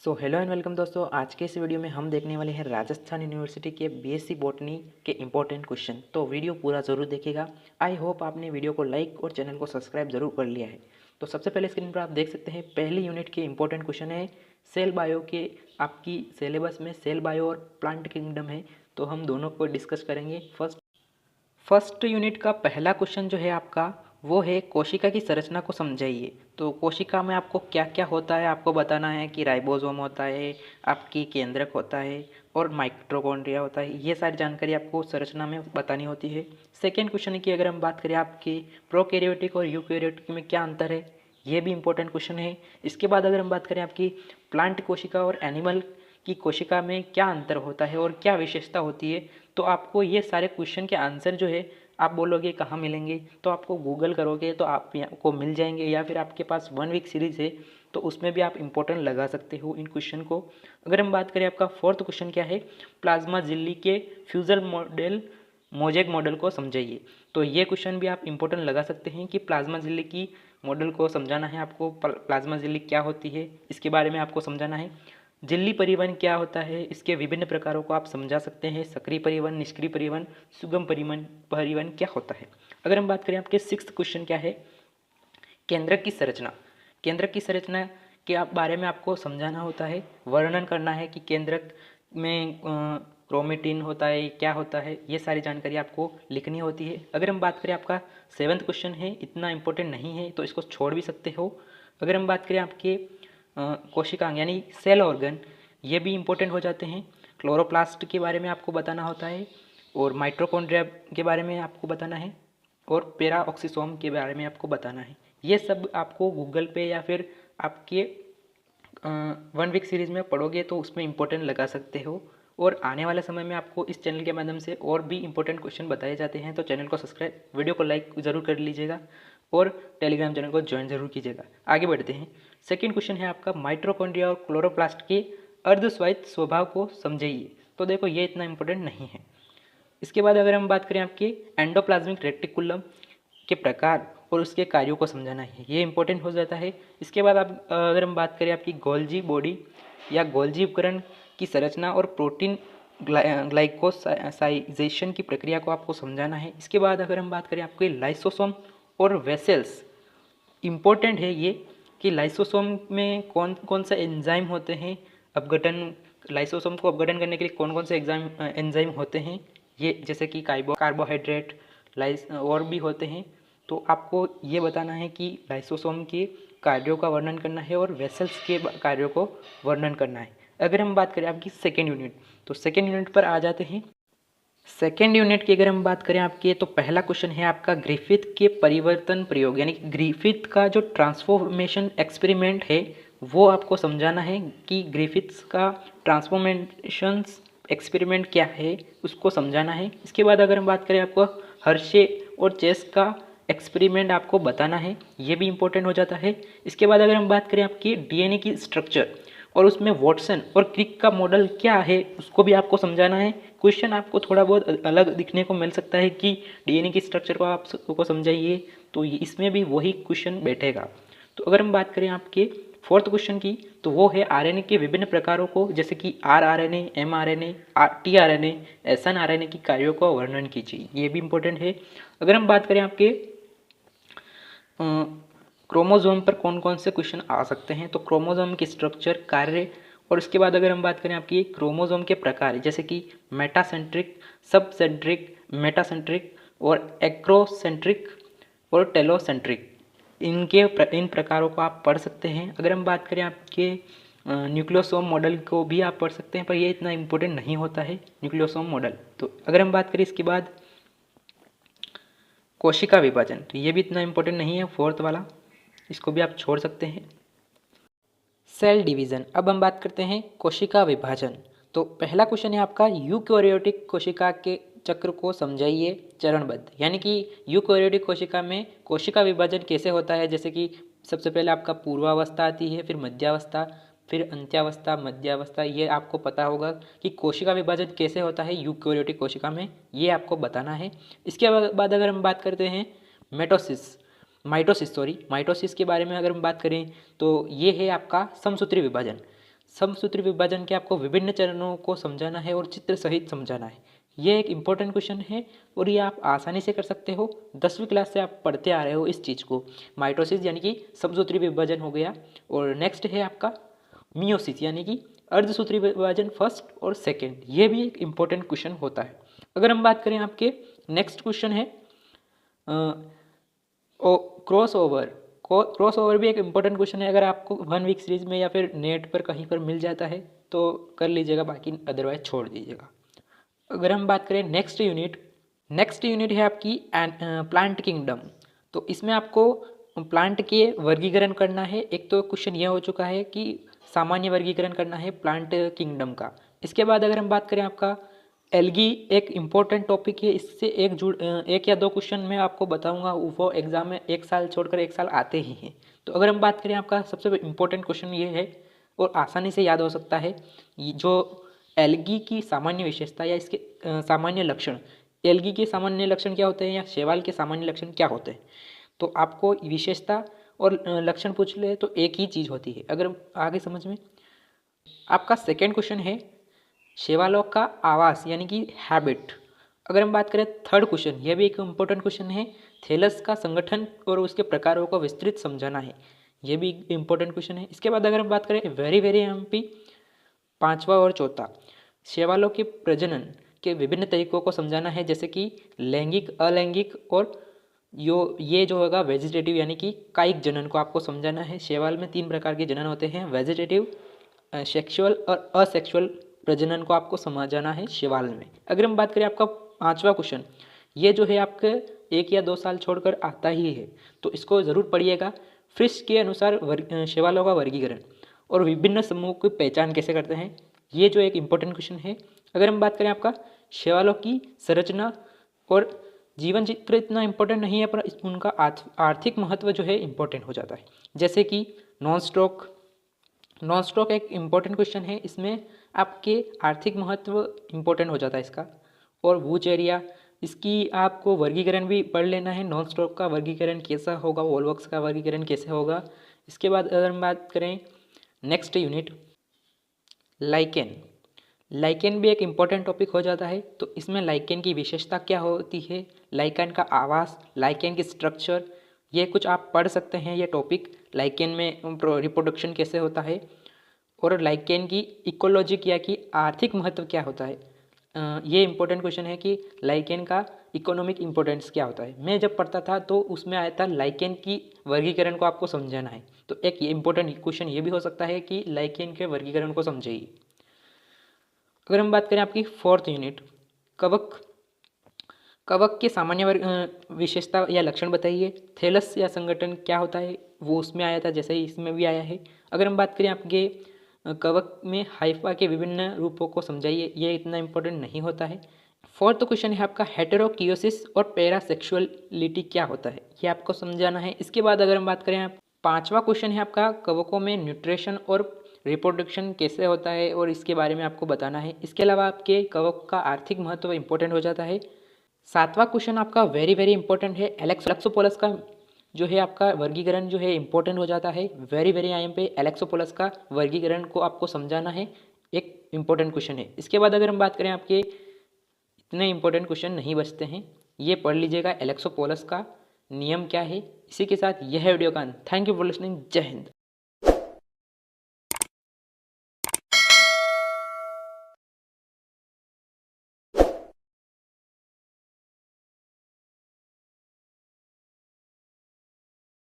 So hello and welcome दोस्तों। आज के इस वीडियो में हम देखने वाले हैं राजस्थान यूनिवर्सिटी के बीएससी बॉटनी के इंपॉर्टेंट क्वेश्चन। तो वीडियो पूरा ज़रूर देखिएगा। आई होप आपने वीडियो को लाइक और चैनल को सब्सक्राइब जरूर कर लिया है। तो सबसे पहले स्क्रीन पर आप देख सकते हैं पहली यूनिट के इंपॉर्टेंट क्वेश्चन है सेल बायो के। आपकी सिलेबस में सेल बायो और प्लांट किंगडम है, तो हम दोनों को डिस्कस करेंगे। फर्स्ट यूनिट का पहला क्वेश्चन जो है आपका वो है कोशिका की संरचना को समझाइए। तो कोशिका में आपको क्या क्या होता है आपको बताना है कि राइबोसोम होता है, आपकी केंद्रक होता है और माइटोकॉन्ड्रिया होता है। ये सारी जानकारी आपको संरचना में बतानी होती है। सेकेंड क्वेश्चन की अगर हम बात करें आपकी प्रोकैरियोटिक और यूकैरियोटिक में क्या अंतर है, ये भी इंपॉर्टेंट क्वेश्चन है। इसके बाद अगर हम बात करें आपकी प्लांट कोशिका और एनिमल की कोशिका में क्या अंतर होता है और क्या विशेषता होती है, तो आपको ये सारे क्वेश्चन के आंसर जो है आप बोलोगे कहाँ मिलेंगे, तो आपको गूगल करोगे तो आपको मिल जाएंगे, या फिर आपके पास 1 वीक सीरीज़ है तो उसमें भी आप इंपॉर्टेंट लगा सकते हो इन क्वेश्चन को। अगर हम बात करें आपका फोर्थ क्वेश्चन क्या है, प्लाज्मा झिल्ली के फ्यूजल मॉडल मोजेक मॉडल को समझाइए। तो ये क्वेश्चन भी आप इंपॉर्टेंट लगा सकते हैं कि प्लाज्मा झिल्ली की मॉडल को समझाना है आपको। प्लाज्मा झिल्ली क्या होती है इसके बारे में आपको समझाना है। झिल्ली परिवहन क्या होता है, इसके विभिन्न प्रकारों को आप समझा सकते हैं। सक्रिय परिवहन, निष्क्रिय परिवहन, सुगम परिवहन परिवहन क्या होता है। अगर हम बात करें आपके सिक्स्थ क्वेश्चन क्या है, केंद्रक की संरचना। केंद्रक की संरचना के बारे में आपको समझाना होता है, वर्णन करना है कि केंद्रक में क्रोमेटिन होता है, क्या होता है, ये सारी जानकारी आपको लिखनी होती है। अगर हम बात करें आपका सेवन्थ क्वेश्चन है, इतना इंपॉर्टेंट नहीं है तो इसको छोड़ भी सकते हो। अगर हम बात करें आपके कोशिकांग यानी सेल ऑर्गन, ये भी इंपॉर्टेंट हो जाते हैं। क्लोरोप्लास्ट के बारे में आपको बताना होता है और माइटोकॉन्ड्रिया के बारे में आपको बताना है और पैराऑक्सीसोम के बारे में आपको बताना है। ये सब आपको गूगल पे या फिर आपके 1 वीक सीरीज़ में पढ़ोगे तो उसमें इंपॉर्टेंट लगा सकते हो। और आने वाले समय में आपको इस चैनल के माध्यम से और भी इंपॉर्टेंट क्वेश्चन बताए जाते हैं। तो चैनल को सब्सक्राइब, वीडियो को लाइक ज़रूर कर लीजिएगा और टेलीग्राम चैनल को ज्वाइन ज़रूर कीजिएगा। आगे बढ़ते हैं। सेकंड क्वेश्चन है आपका माइटोकॉन्ड्रिया और क्लोरोप्लास्ट के अर्धस्वायत्त स्वभाव को समझाइए। तो देखो ये इतना इंपॉर्टेंट नहीं है। इसके बाद अगर हम बात करें आपके एंडोप्लाज्मिक रेटिकुलम के प्रकार और उसके कार्यों को समझाना है, ये इंपॉर्टेंट हो जाता है। इसके बाद आप अगर हम बात करें आपकी गोल्जी बॉडी या गोल्जी उपकरण की संरचना और प्रोटीन ग्लाइकोसाइजेशन की प्रक्रिया को आपको समझाना है। इसके बाद अगर हम बात करें आपके लाइसोसोम और वेसल्स, इम्पोर्टेंट है ये कि लाइसोसोम में कौन कौन सा एंजाइम होते हैं, अपघटन, लाइसोसोम को अपघटन करने के लिए कौन कौन से एंजाइम होते हैं, ये जैसे कि कार्बोहाइड्रेट लाइस और भी होते हैं। तो आपको ये बताना है कि लाइसोसोम के कार्यों का वर्णन करना है और वेसल्स के कार्यों को वर्णन करना है। अगर हम बात करें आपकी सेकेंड यूनिट, तो सेकेंड यूनिट पर आ जाते हैं। सेकेंड यूनिट की अगर हम बात करें आपके, तो पहला क्वेश्चन है आपका ग्रिफिथ के परिवर्तन प्रयोग, यानी ग्रिफिथ का जो ट्रांसफॉर्मेशन एक्सपेरिमेंट है वो आपको समझाना है कि ग्रिफिथ्स का ट्रांसफॉर्मेशन एक्सपेरिमेंट क्या है उसको समझाना है। इसके बाद अगर हम बात करें आपको हर्शे और चेस का एक्सपेरिमेंट आपको बताना है, ये भी इंपॉर्टेंट हो जाता है। इसके बाद अगर हम बात करें आपकी डीएनए की स्ट्रक्चर और उसमें वॉटसन और क्रिक का मॉडल क्या है उसको भी आपको समझाना है। क्वेश्चन आपको थोड़ा बहुत अलग दिखने को मिल सकता है कि डीएनए की स्ट्रक्चर को आप को समझाइए, तो इसमें भी वही क्वेश्चन बैठेगा। तो अगर हम बात करें आपके फोर्थ क्वेश्चन की, तो वो है आरएनए के विभिन्न प्रकारों को, जैसे कि आरआरएनए, एमआरएनए, टीआरएनए, एसएनआरएनए की कार्यों का वर्णन कीजिए, ये भी इंपॉर्टेंट है। अगर हम बात करें आपके क्रोमोजोम पर कौन कौन से क्वेश्चन आ सकते हैं, तो क्रोमोजोम की स्ट्रक्चर, कार्य, और इसके बाद अगर हम बात करें आपकी क्रोमोजोम के प्रकार, जैसे कि मेटासेंट्रिक, सबसेंट्रिक, मेटासेंट्रिक और एक्रोसेंट्रिक और टेलोसेंट्रिक, इन प्रकारों को आप पढ़ सकते हैं। अगर हम बात करें आपके न्यूक्लियोसोम मॉडल को भी आप पढ़ सकते हैं, पर ये इतना इंपॉर्टेंट नहीं होता है न्यूक्लियोसोम मॉडल। तो अगर हम बात करें इसके बाद कोशिका विभाजन, तो ये भी इतना इंपॉर्टेंट नहीं है, फोर्थ वाला, इसको भी आप छोड़ सकते हैं। सेल डिवीज़न, अब हम बात करते हैं कोशिका विभाजन। तो पहला क्वेश्चन है आपका यूकैरियोटिक कोशिका के चक्र को समझाइए चरणबद्ध, यानी कि यूकैरियोटिक कोशिका में कोशिका विभाजन कैसे होता है। जैसे कि सबसे पहले आपका पूर्वावस्था आती है, फिर मध्यावस्था, फिर अंत्यावस्था, मध्यावस्था, ये आपको पता होगा कि कोशिका विभाजन कैसे होता है यूकैरियोटिक कोशिका में, ये आपको बताना है। इसके बाद अगर हम बात करते हैं माइटोसिस के बारे में अगर हम बात करें, तो ये है आपका समसूत्री विभाजन। समसूत्री विभाजन के आपको विभिन्न चरणों को समझाना है और चित्र सहित समझाना है। ये एक इम्पोर्टेंट क्वेश्चन है और ये आप आसानी से कर सकते हो। 10वीं क्लास से आप पढ़ते आ रहे हो इस चीज़ को। माइटोसिस यानी कि समसूत्री विभाजन हो गया, और नेक्स्ट है आपका मियोसिस यानी कि अर्धसूत्री विभाजन फर्स्ट और सेकेंड। ये भी एक इम्पोर्टेंट क्वेश्चन होता है। अगर हम बात करें आपके नेक्स्ट क्वेश्चन है क्रॉस ओवर भी एक इम्पोर्टेंट क्वेश्चन है। अगर आपको 1 वीक सीरीज में या फिर नेट पर कहीं पर मिल जाता है तो कर लीजिएगा, बाकी अदरवाइज छोड़ दीजिएगा। अगर हम बात करें नेक्स्ट यूनिट है आपकी प्लांट किंगडम। तो इसमें आपको प्लांट के वर्गीकरण करना है। एक तो क्वेश्चन यह हो चुका है कि सामान्य वर्गीकरण करना है प्लांट किंगडम का। इसके बाद अगर हम बात करें आपका एल्गी एक इम्पोर्टेंट टॉपिक है। इससे एक या दो क्वेश्चन मैं आपको बताऊंगा, वो एग्जाम में एक साल छोड़कर एक साल आते ही हैं। तो अगर हम बात करें आपका सबसे इम्पोर्टेंट क्वेश्चन ये है और आसानी से याद हो सकता है, जो एल्गी की सामान्य विशेषता या इसके सामान्य लक्षण, एल्गी के सामान्य लक्षण क्या होते हैं या शैवाल के सामान्य लक्षण क्या होते हैं। तो आपको विशेषता और लक्षण पूछ ले तो एक ही चीज़ होती है। अगर आगे समझ में, आपका सेकेंड क्वेश्चन है शैवालों का आवास यानी कि हैबिट। अगर हम बात करें थर्ड क्वेश्चन, यह भी एक इम्पोर्टेंट क्वेश्चन है, थैलस का संगठन और उसके प्रकारों को विस्तृत समझाना है। यह भी इम्पोर्टेंट क्वेश्चन है। इसके बाद अगर हम बात करें वेरी एमपी पांचवा और चौथा, शैवालों के प्रजनन के विभिन्न तरीकों को समझाना है, जैसे कि लैंगिक, अलैंगिक और ये जो होगा वेजिटेटिव यानी कि कायिक जनन को आपको समझाना है। शैवाल में 3 प्रकार के जनन होते हैं, वेजिटेटिव, सेक्सुअल और असेक्सुअल प्रजनन को आपको समझाना है शैवाल में। अगर हम बात करें आपका पांचवा क्वेश्चन, ये जो है आपके 1 या 2 साल छोड़कर आता ही है, तो इसको ज़रूर पढ़िएगा। फ्रिश के अनुसार शैवालों का वर्गीकरण और विभिन्न समूहों की पहचान कैसे करते हैं, ये जो एक इम्पोर्टेंट क्वेश्चन है। अगर हम बात करें आपका शैवालों की संरचना और जीवन चित्र इतना इम्पोर्टेंट नहीं है, पर उनका आर्थिक महत्व जो है इम्पोर्टेंट हो जाता है। जैसे कि नॉन स्टॉक एक इम्पोर्टेंट क्वेश्चन है, इसमें आपके आर्थिक महत्व इम्पोर्टेंट हो जाता है इसका। और वूचेरिया, इसकी आपको वर्गीकरण भी पढ़ लेना है, नॉन स्टॉक का वर्गीकरण कैसा होगा, वोल्वॉक्स का वर्गीकरण कैसे होगा। इसके बाद अगर हम बात करें नेक्स्ट यूनिट लाइकेन भी एक इम्पॉर्टेंट टॉपिक हो जाता है। तो इसमें लाइकेन की विशेषता क्या होती है, लाइकेन का आवास, लाइकेन की स्ट्रक्चर, ये कुछ आप पढ़ सकते हैं। ये टॉपिक लाइकेन में रिप्रोडक्शन कैसे होता है और लाइकेन की इकोलॉजी क्या की आर्थिक महत्व क्या होता है। ये इम्पोर्टेंट क्वेश्चन है कि लाइकेन का इकोनॉमिक इम्पोर्टेंस क्या होता है। मैं जब पढ़ता था तो उसमें आया था लाइकेन की वर्गीकरण को आपको समझाना है। तो एक ये इम्पोर्टेंट क्वेश्चन ये भी हो सकता है कि लाइकेन के वर्गीकरण को समझिए। अगर हम बात करें आपकी फोर्थ यूनिट कवक के सामान्य विशेषता या लक्षण बताइए। थैलस या संगठन क्या होता है, वो उसमें आया था, जैसे ही इसमें भी आया है। अगर हम बात करें आपके कवक में हाइफा के विभिन्न रूपों को समझाइए, ये इतना इम्पोर्टेंट नहीं होता है। फोर्थ क्वेश्चन है आपका हेटेरोकियोसिस और पैरासेक्सुअलिटी क्या होता है, ये आपको समझाना है। इसके बाद अगर हम बात करें आप पांचवा क्वेश्चन है आपका कवकों में न्यूट्रिशन और रिप्रोडक्शन कैसे होता है और इसके बारे में आपको बताना है। इसके अलावा आपके कवक का आर्थिक महत्व इंपॉर्टेंट हो जाता है। सातवां क्वेश्चन आपका वेरी इंपॉर्टेंट है, एलेक्सोपोलस का जो है आपका वर्गीकरण जो है इंपॉर्टेंट हो जाता है। वेरी आई एम पे एलेक्सोपोलस का वर्गीकरण को आपको समझाना है, एक इंपॉर्टेंट क्वेश्चन है। इसके बाद अगर हम बात करें आपके इतने इंपॉर्टेंट क्वेश्चन नहीं बचते हैं, ये पढ़ लीजिएगा एलेक्सोपोलस का नियम क्या है। इसी के साथ यह वीडियो का थैंक यू फॉर लिसनिंग। जय हिंद।